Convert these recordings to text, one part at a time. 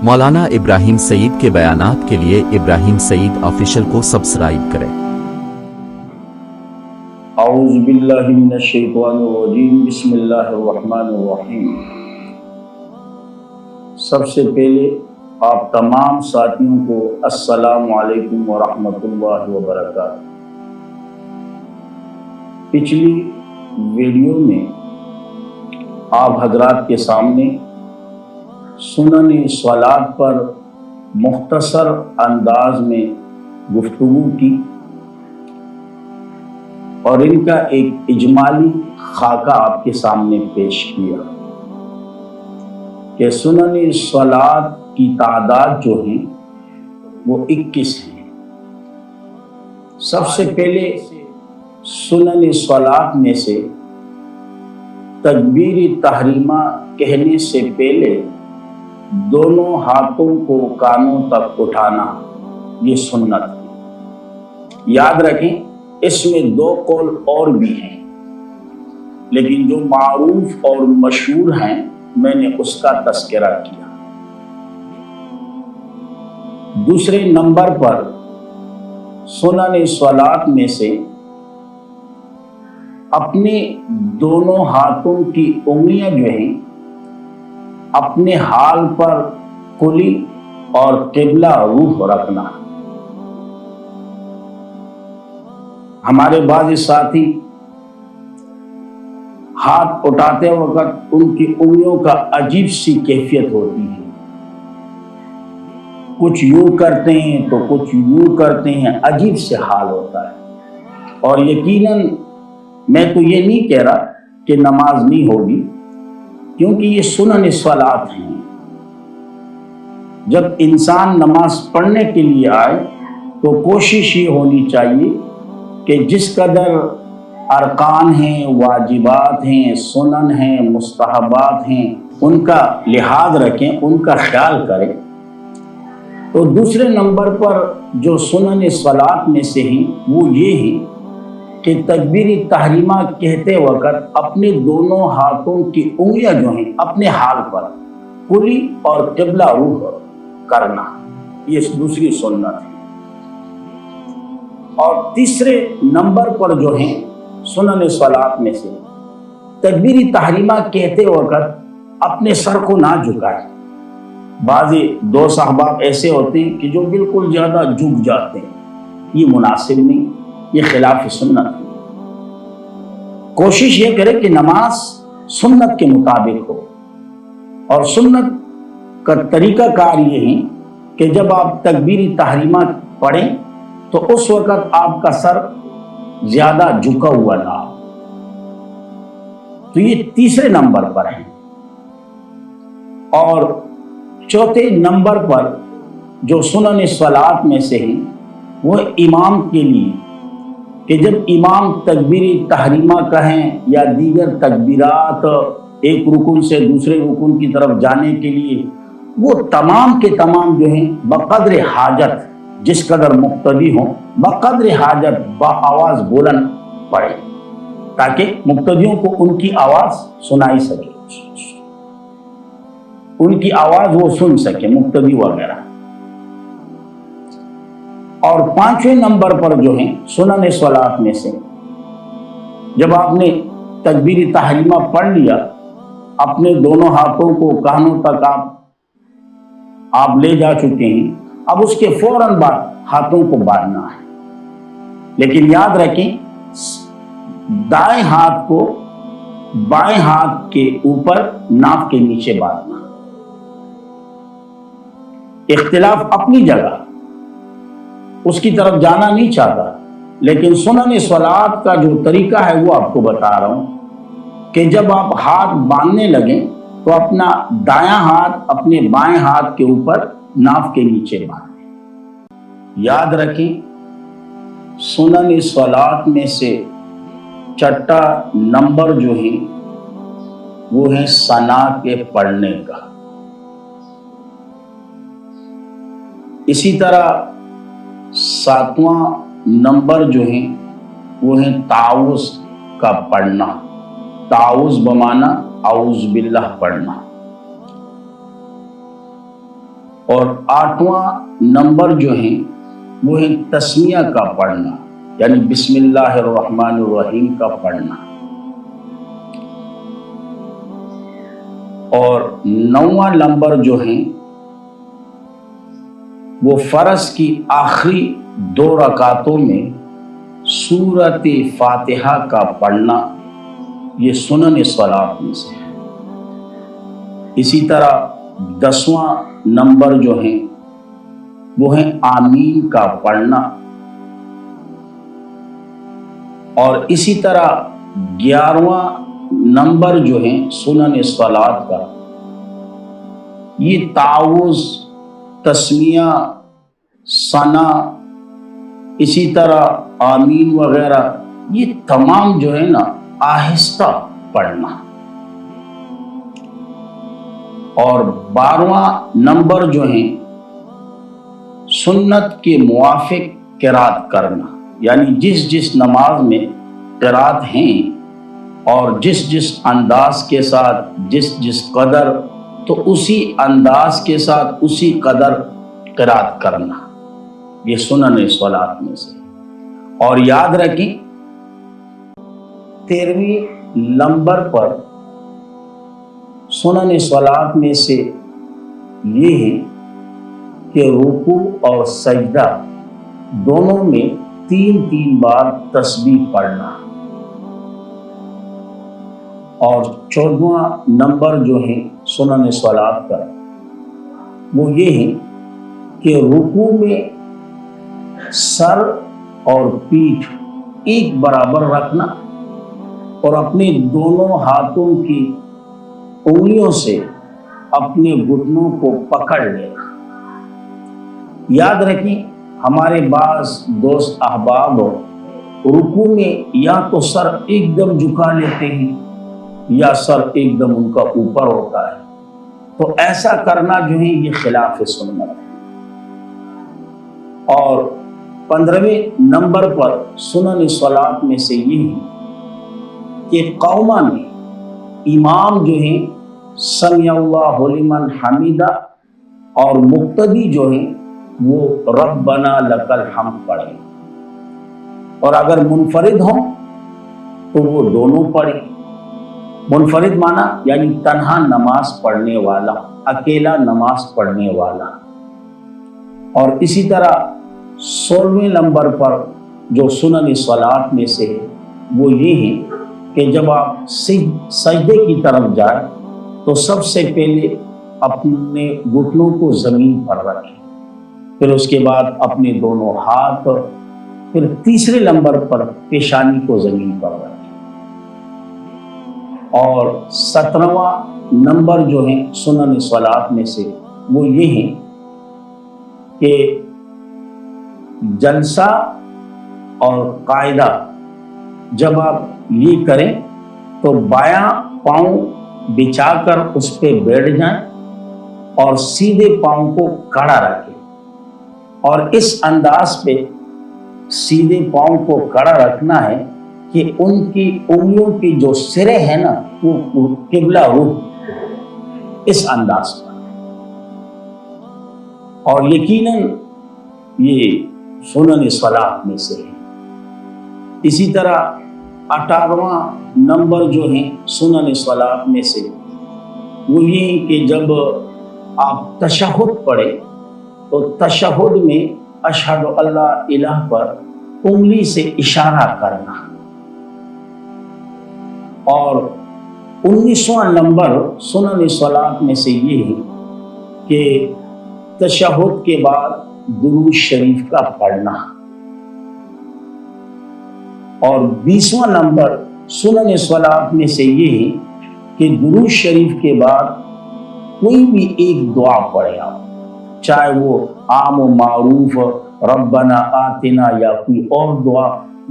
مولانا ابراہیم سعید کے بیانات کے لیے ابراہیم سعید آفیشل کو سبسکرائب کریں۔ اعوذ باللہ من الشیطان الرجیم، بسم اللہ الرحمن الرحیم۔ سب سے پہلے آپ تمام ساتھیوں کو السلام علیکم ورحمۃ اللہ وبرکاتہ۔ پچھلی ویڈیو میں آپ حضرات کے سامنے سنن صلوات پر مختصر انداز میں گفتگو کی اور ان کا ایک اجمالی خاکہ آپ کے سامنے پیش کیا کہ سنن صلوات کی تعداد جو ہیں وہ 21 ہیں۔ سب سے پہلے سنن صلوات میں سے تکبیر تحریمہ کہنے سے پہلے دونوں ہاتھوں کو کانوں تک اٹھانا، یہ سنت ہے۔ یاد رکھیں اس میں دو قول اور بھی ہیں، لیکن جو معروف اور مشہور ہیں میں نے اس کا تذکرہ کیا۔ دوسرے نمبر پر سنن صلوات میں سے اپنے دونوں ہاتھوں کی انگلیاں جو ہیں اپنے حال پر کلی اور قبلہ روح رکھنا۔ ہمارے بعض ساتھی ہاتھ اٹھاتے وقت ان کی انگلیوں کا عجیب سی کیفیت ہوتی ہے، کچھ یوں کرتے ہیں تو کچھ یوں کرتے ہیں، عجیب سے حال ہوتا ہے۔ اور یقیناً میں تو یہ نہیں کہہ رہا کہ نماز نہیں ہوگی، کیونکہ یہ سنن صلوات ہیں۔ جب انسان نماز پڑھنے کے لیے آئے تو کوشش یہ ہونی چاہیے کہ جس قدر ارکان ہیں، واجبات ہیں، سنن ہیں، مستحبات ہیں، ان کا لحاظ رکھیں، ان کا خیال کریں۔ تو دوسرے نمبر پر جو سنن صلوات میں سے ہیں وہ یہ ہیں کہ تکبیر تحریمہ کہتے وقت اپنے دونوں ہاتھوں کی انگلیاں جو ہیں اپنے حال پر کلی اور قبلہ روح کرنا، یہ دوسری سنت ہے۔ اور تیسرے نمبر پر جو ہیں سنن صلوات میں سے تکبیر تحریمہ کہتے وقت اپنے سر کو نہ جھکائیں۔ بعضی دو صحابہ ایسے ہوتے ہیں کہ جو بالکل زیادہ جھک جاتے ہیں، یہ مناسب نہیں، یہ خلاف سنت ہے۔ کوشش یہ کرے کہ نماز سنت کے مطابق ہو، اور سنت کا طریقہ کار یہ ہے کہ جب آپ تکبیر تحریمہ پڑھیں تو اس وقت آپ کا سر زیادہ جھکا ہوا نہ ہو۔ تو یہ تیسرے نمبر پر ہے۔ اور چوتھے نمبر پر جو سنن صلوات میں سے ہیں وہ امام کے لیے کہ جب امام تکبیر تحریمہ کہیں یا دیگر تکبیرات ایک رکن سے دوسرے رکن کی طرف جانے کے لیے، وہ تمام کے تمام جو ہیں بقدر حاجت، جس قدر مقتدی ہوں بقدر حاجت بآواز بلند پڑھیں تاکہ مقتدیوں کو ان کی آواز سنائی سکے، ان کی آواز وہ سن سکے، مقتدی وغیرہ۔ اور پانچویں نمبر پر جو ہیں سنن صلوات میں سے جب آپ نے تکبیر تحریمہ پڑھ لیا، اپنے دونوں ہاتھوں کو کانوں تک آپ لے جا چکے ہیں، اب اس کے فوراً بعد ہاتھوں کو باندھنا ہے۔ لیکن یاد رکھیں دائیں ہاتھ کو بائیں ہاتھ کے اوپر ناف کے نیچے باندھنا۔ اختلاف اپنی جگہ، اس کی طرف جانا نہیں چاہتا، لیکن سنن صلوات کا جو طریقہ ہے وہ آپ کو بتا رہا ہوں کہ جب آپ ہاتھ باندھنے لگیں تو اپنا دایاں ہاتھ اپنے بائیں ہاتھ کے اوپر ناف کے نیچے باندھیں۔ یاد رکھیں سنن صلوات میں سے چھٹا نمبر جو ہے وہ ہے ثنا کے پڑھنے کا۔ اسی طرح ساتواں نمبر جو ہیں وہ ہیں تعوذ کا پڑھنا، تعوذ بمعنی اعوذ باللہ پڑھنا۔ اور 8واں نمبر جو ہیں وہ ہے تسمیہ کا پڑھنا، یعنی بسم اللہ الرحمن الرحیم کا پڑھنا۔ اور 9واں نمبر جو ہیں وہ فرض کی آخری 2 رکعتوں میں سورۃ فاتحہ کا پڑھنا، یہ سنن صلاۃ میں سے ہے۔ اسی طرح 10واں نمبر جو ہیں وہ ہیں آمین کا پڑھنا، اور اسی طرح 11واں نمبر جو ہیں سنن صلاۃ کا، یہ تعوذ، تسمیہ، ثنا، اسی طرح آمین وغیرہ، یہ تمام جو ہے نا آہستہ پڑھنا۔ اور 12واں نمبر جو ہیں سنت کے موافق قرات کرنا، یعنی جس جس نماز میں قرات ہیں اور جس جس انداز کے ساتھ جس جس قدر، تو اسی انداز کے ساتھ اسی قدر قرات کرنا، یہ سنن صلاۃ میں سے۔ اور یاد رکھیں 13ویں نمبر پر سنن صلاۃ میں سے یہ ہے کہ رکوع اور سجدہ دونوں میں 3 بار تسبیح پڑھنا۔ اور 14واں نمبر جو ہے سنن صلاۃ کا وہ یہ ہے کہ رکوع میں سر اور پیٹھ ایک برابر رکھنا اور اپنے دونوں ہاتھوں کی انگلیوں سے اپنے گھٹنوں کو پکڑ لینا۔ یاد رکھیں ہمارے بعض دوست احباب رکوع میں یا تو سر ایک دم جھکا لیتے ہیں یا سر ایک دم ان کا اوپر ہوتا ہے، تو ایسا کرنا جو ہے یہ خلاف سنت ہے۔ اور 15ویں نمبر پر سنن صلاۃ میں سے یہ ہے کہ قومہ میں امام جو ہیں سمیع اللہ لمن حمیدہ اور مقتدی جو ہیں وہ ربنا لک الحمد پڑھیں، اور اگر منفرد ہوں تو وہ دونوں پڑھیں۔ منفرد معنی یعنی تنہا نماز پڑھنے والا، اکیلا نماز پڑھنے والا۔ اور اسی طرح 16ویں نمبر پر جو سنن صلاۃ میں سے ہے وہ یہ ہے کہ جب آپ سجدے کی طرف جائیں تو سب سے پہلے اپنے گھٹنوں کو زمین پر رکھیں، پھر اس کے بعد اپنے دونوں ہاتھ، پھر تیسرے نمبر پر پیشانی کو زمین پر رکھیں۔ اور 17واں نمبر جو ہے سنن صلاۃ میں سے وہ یہ ہے کہ جلسہ اور قاعدہ جب آپ یہ کریں تو بایاں پاؤں بچھا کر اس پہ بیٹھ جائیں اور سیدھے پاؤں کو کھڑا رکھیں، اور اس انداز پہ سیدھے پاؤں کو کھڑا رکھنا ہے کہ ان کی انگلیوں کی جو سرے ہیں نا وہ قبلہ رخ، اس انداز پر۔ اور یقیناً یہ سنن صلاۃ میں سے ہے۔ اسی طرح 18واں نمبر جو ہے سنن صلاۃ میں سے وہ یہ کہ جب آپ تشہد پڑھیں تو تشہد میں اشہد اللہ الہ پر انگلی سے اشارہ کرنا۔ اور 19واں نمبر سنن صلاۃ میں سے یہ ہے کہ تشہد کے بعد درود شریف کا پڑھنا۔ اور 20واں نمبر سنن صلاۃ میں سے یہ ہے کہ درود شریف کے بعد کوئی بھی ایک دعا پڑھے آپ، چاہے وہ عام و معروف ربنا آتنا یا کوئی اور دعا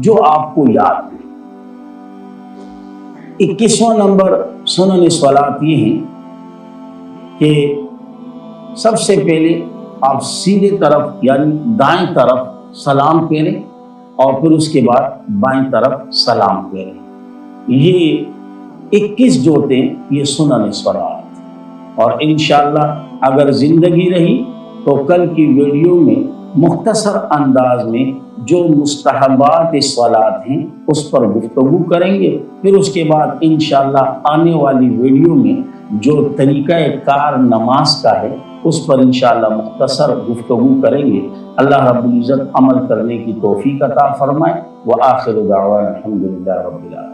جو آپ کو یاد ہے۔ 21واں نمبر سنن صلاۃ یہ ہے کہ سب سے پہلے آپ سیدھے طرف یعنی دائیں طرف سلام پھیریں اور پھر اس کے بعد بائیں طرف سلام پھیریں۔ یہ 21 جو تھے یہ سنن صلاۃ، اور انشاءاللہ اگر زندگی رہی تو کل کی ویڈیو میں مختصر انداز میں جو مستحبات صلات ہیں اس پر گفتگو کریں گے، پھر اس کے بعد انشاءاللہ آنے والی ویڈیو میں جو طریقہ کار نماز کا ہے اس پر انشاءاللہ مختصر گفتگو کریں گے۔ اللہ رب العزت عمل کرنے کی توفیق عطا فرمائے۔ وآخر دعوانا الحمدللہ رب العالمین۔